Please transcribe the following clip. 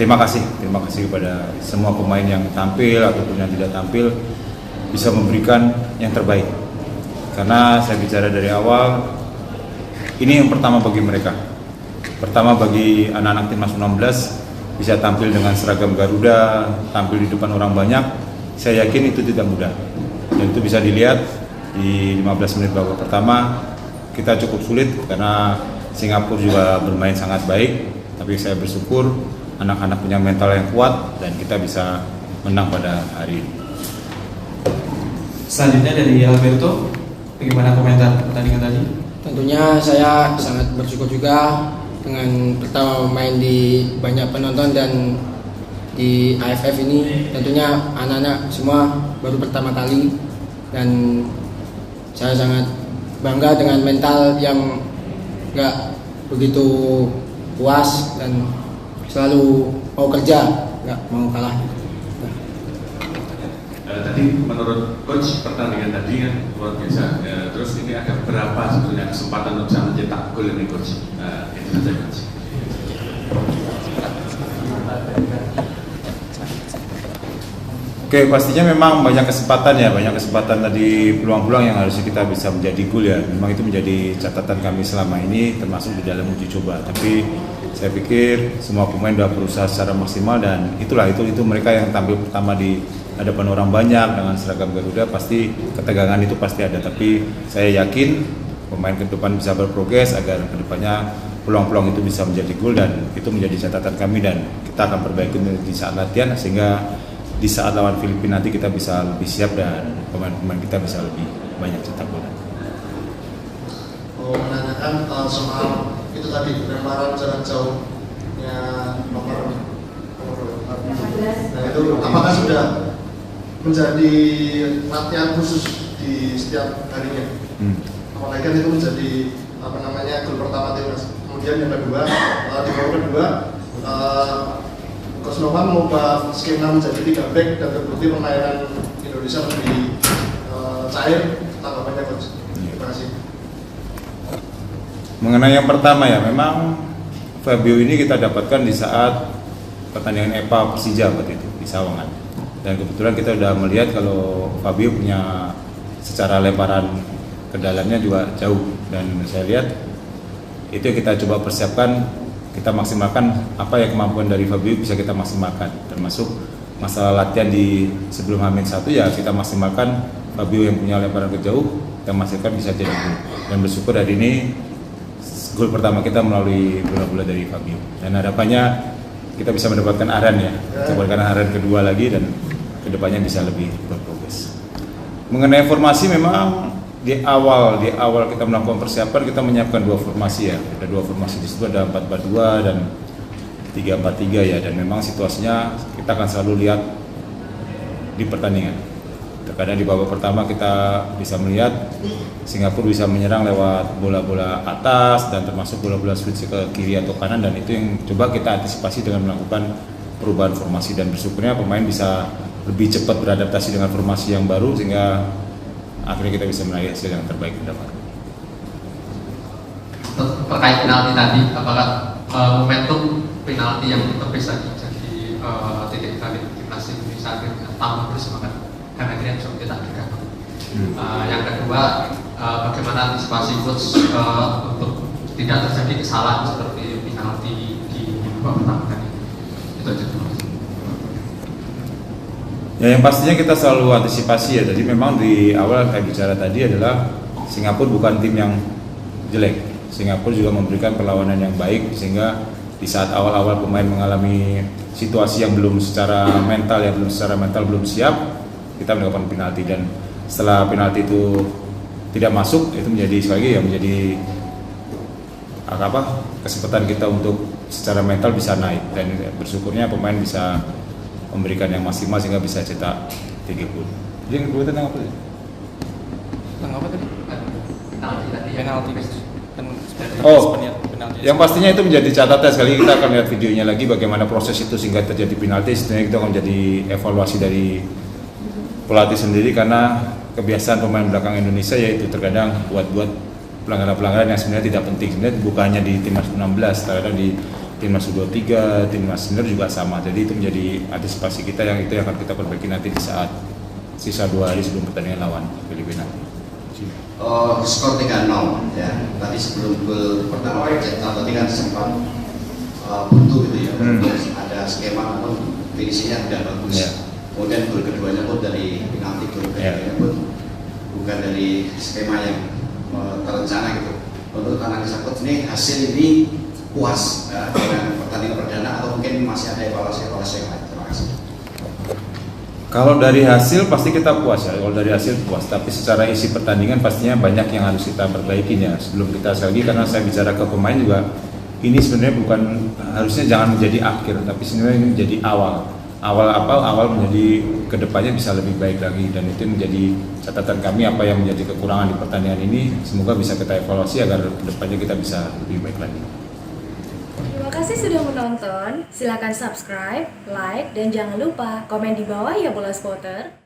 terima kasih kepada semua pemain yang tampil ataupun yang tidak tampil bisa memberikan yang terbaik. Karena saya bicara dari awal, ini yang pertama bagi mereka. Pertama bagi anak-anak timnas U16 bisa tampil dengan seragam Garuda, tampil di depan orang banyak. Saya yakin itu tidak mudah. Dan itu bisa dilihat di 15 menit babak pertama kita cukup sulit karena Singapura juga bermain sangat baik. Tapi saya bersyukur anak-anak punya mental yang kuat dan kita bisa menang pada hari ini. Selanjutnya dari Alberto, bagaimana komentar pertandingan tadi? Tentunya saya sangat bersyukur juga dengan pertama main di banyak penonton dan di AFF ini. Tentunya anak-anak semua baru pertama kali dan saya sangat bangga dengan mental yang gak begitu puas dan selalu mau kerja, nggak mau kalah. Tadi menurut coach pertandingan tadi kan luar biasa. Terus ini ada berapa sebetulnya kesempatan untuk bisa mencetak gol ini coach? Itu saja coach. Oke, pastinya memang banyak kesempatan tadi peluang-peluang yang harusnya kita bisa menjadi gol ya. Memang itu menjadi catatan kami selama ini termasuk di dalam uji coba. Tapi saya pikir semua pemain sudah berusaha secara maksimal dan itu mereka yang tampil pertama di hadapan orang banyak dengan seragam Garuda, pasti ketegangan itu pasti ada. Tapi saya yakin pemain ke depan bisa berprogres agar kedepannya peluang-peluang itu bisa menjadi gol dan itu menjadi catatan kami dan kita akan perbaiki di saat latihan sehingga di saat lawan Filipina nanti kita bisa lebih siap dan pemain-pemain kita bisa lebih banyak cetak gol. Menanyakan soal itu tadi lemparan jarak jauhnya nomor nah itu apakah sudah menjadi latihan khusus di setiap harinya? Apalagi kan itu menjadi gol pertama timnas. Kemudian yang kedua di babak kedua Coach Novan mengubah skema menjadi 3 back dan terbukti permainan Indonesia lebih cair. Tanggapannya Coach? Terima kasih. Mengenai yang pertama ya, memang Fabio ini kita dapatkan di saat pertandingan EPA Persija waktu itu di Sawangan. Dan kebetulan kita sudah melihat kalau Fabio punya secara lemparan ke dalamnya juga jauh dan saya lihat itu yang kita coba persiapkan, kita maksimalkan apa ya kemampuan dari Fabio bisa kita maksimalkan, termasuk masalah latihan di sebelum H-1 ya kita maksimalkan Fabio yang punya lemparan ke jauh, kita maksimalkan bisa jadi gol. Dan bersyukur hari ini gol pertama kita melalui bola-bola dari Fabio dan harapannya kita bisa mendapatkan Aran ya, mendapatkan Aran kedua lagi dan kedepannya bisa lebih berprogres. Mengenai formasi memang di awal kita melakukan persiapan kita menyiapkan 2 formasi ya, ada 2 formasi di situ, ada 4-4-2 dan 3-4-3 ya, dan memang situasinya kita akan selalu lihat di pertandingan. Terkadang di babak pertama kita bisa melihat Singapura bisa menyerang lewat bola-bola atas dan termasuk bola-bola switch ke kiri atau kanan dan itu yang coba kita antisipasi dengan melakukan perubahan formasi dan bersyukurnya pemain bisa lebih cepat beradaptasi dengan formasi yang baru sehingga akhirnya kita bisa meraih hasil yang terbaik ke depan. Terkait penalti tadi, apakah momentum penalti yang bisa jadi titik balik timnas Indonesia akhirnya tambah bersemangat karena akhirnya bisa mencetak 3 gol. Yang kedua, bagaimana antisipasi coach untuk tidak terjadi kesalahan seperti penalti di babak pertama tadi? Itu aja. Ya yang pastinya kita selalu antisipasi ya. Jadi memang di awal saya bicara tadi adalah Singapura bukan tim yang jelek. Singapura juga memberikan perlawanan yang baik sehingga di saat awal-awal pemain mengalami situasi yang belum secara mental belum siap, kita mendapatkan penalti dan setelah penalti itu tidak masuk itu menjadi sekali lagi ya menjadi kesempatan kita untuk secara mental bisa naik dan bersyukurnya pemain bisa memberikan yang maksimal sehingga bisa cetak 3 gol. Jadi yang kedua tentang apa tadi? Tentang apa tadi? Penalti. Yang pastinya itu menjadi catatan sekali kita akan lihat videonya lagi bagaimana proses itu sehingga terjadi penalti. Sebenarnya itu akan menjadi evaluasi dari pelatih sendiri karena kebiasaan pemain belakang Indonesia yaitu terkadang buat pelanggaran-pelanggaran yang sebenarnya tidak penting. Sebenarnya bukan hanya di timnas U16, terkadang di timnas U23, timnas senior juga sama. Jadi itu menjadi antisipasi kita yang itu yang akan kita perbaiki nanti di saat sisa 2 hari sebelum pertandingan lawan Filipina. Skor 3-0 ya. Tadi sebelum gol pertama cetak tadi kan sempat buntu gitu ya. Ada skema namun finishingnya tidak bagus. Yeah. Kemudian gol keduanya pun dari penalti, gol keduanya pun bukan dari skema yang terencana gitu. Menurut analisa coach ini hasil ini puas dengan pertandingan perdana atau mungkin masih ada evaluasi yang lain? Terima kasih. Kalau dari hasil pasti kita puas ya. Kalau dari hasil puas, tapi secara isi pertandingan pastinya banyak yang harus kita perbaiki ya. Sebelum kita lagi, karena saya bicara ke pemain juga, ini sebenarnya bukan, harusnya jangan menjadi akhir, tapi sebenarnya ini menjadi awal. Awal menjadi kedepannya bisa lebih baik lagi, dan itu menjadi catatan kami apa yang menjadi kekurangan di pertandingan ini. Semoga bisa kita evaluasi agar kedepannya kita bisa lebih baik lagi. Terima kasih sudah menonton. Silakan subscribe, like, dan jangan lupa komen di bawah ya Bola Spotter.